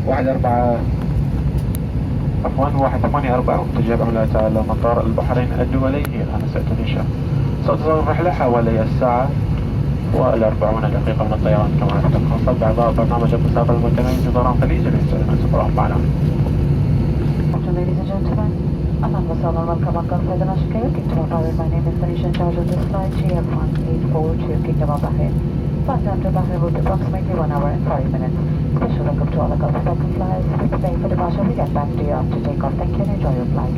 1844 تجيب عملات على مطار البحرين الدولي هي الآن تونيشيا. ستظل الرحلة حوالي الساعة و40 دقيقة من الطيران كما تخصص أعضاء برنامج المسافر المنتمين لدوران خليج يستلم سفرهم معنا. Ladies and gentlemen, Anand Vasala, welcome on Conflict International Kingdom of Bahrain. My name is Tanisha, in charge of this flight GF184 to Kingdom of Bahrain. Flight time to Bahrain will be approximately 1 hour and 40 minutes. Special welcome to all the Gulf Second flyers. We're preparing for departure. We get back to you after takeoff. Thank you and enjoy your flight.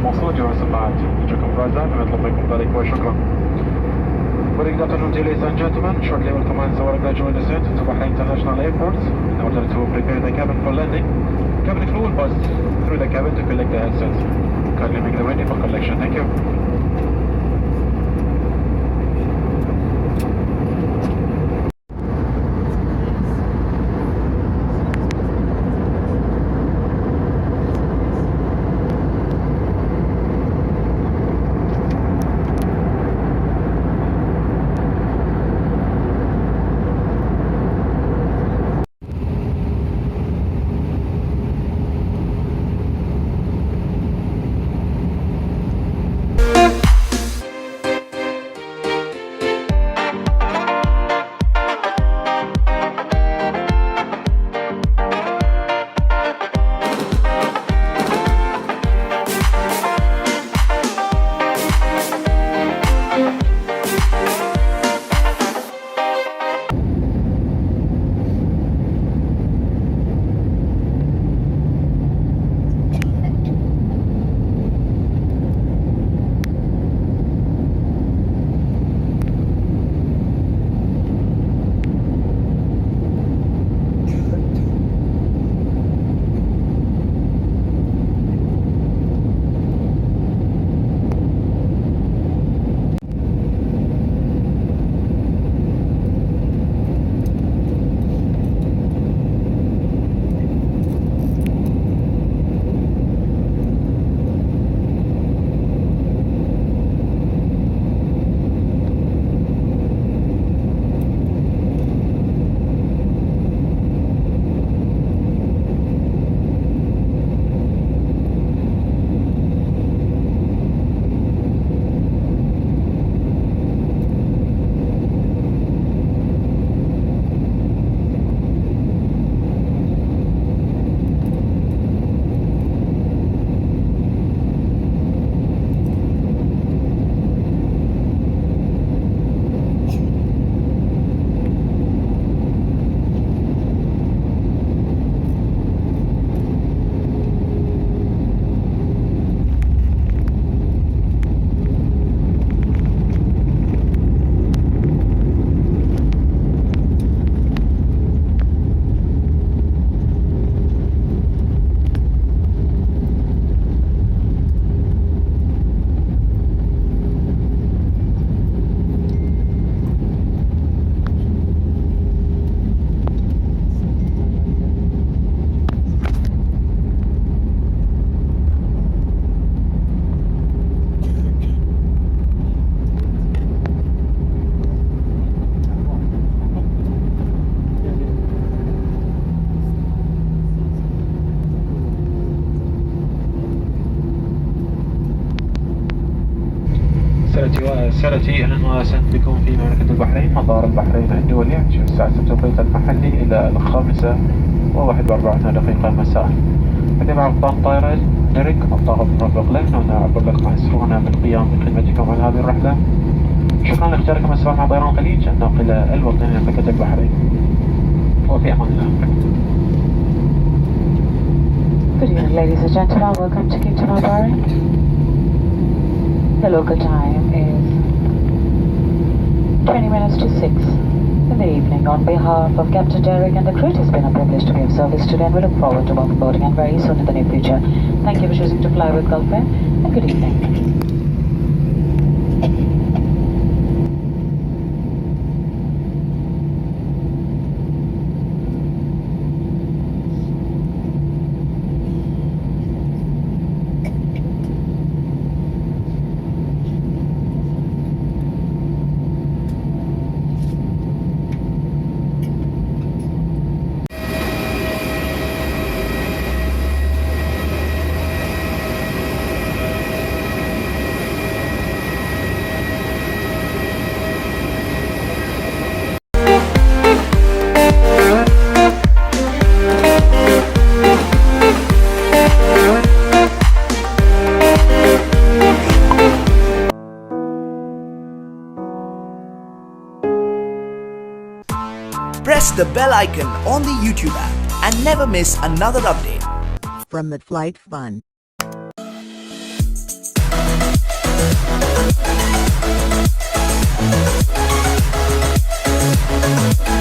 موصول جواب السماعات. نرجوكم برازات ونطلب منكم ذلك وشكرا. With regard to ladies and gentlemen, shortly will commence our gradual descent to Bahrain International Airport in order to prepare the cabin for landing. Cabin crew will pass through the cabin to collect the headsets. Kindly make them ready for collection. Thank you. سيرتي أهلا وسهلا بكم في مملكة البحرين. مطار البحرين الدولي يحجز الساعة 6 التوقيت المحلي إلى 5:41 مساء. مع قبطان الطائرة نيريك الضابط المرافق لنا ونعبر لكم مسرورنا بالقيام بخدمتكم على هذه الرحلة. شكرا لاختياركم السفر مع طيران الخليج الناقل الوطني لمملكة البحرين. وفي أمان الله. Good evening, ladies and gentlemen. Welcome to Kingdom of Bahrain. The local time is 20 minutes to 6 in the evening. On behalf of Captain Derek and the crew, it has been a privilege to be of service today, and we look forward to welcome boarding and very soon in the near future. Thank you for choosing to fly with Gulf Air, and good evening. Press the bell icon on the YouTube app and never miss another update. From the FlightFun. Bahrain.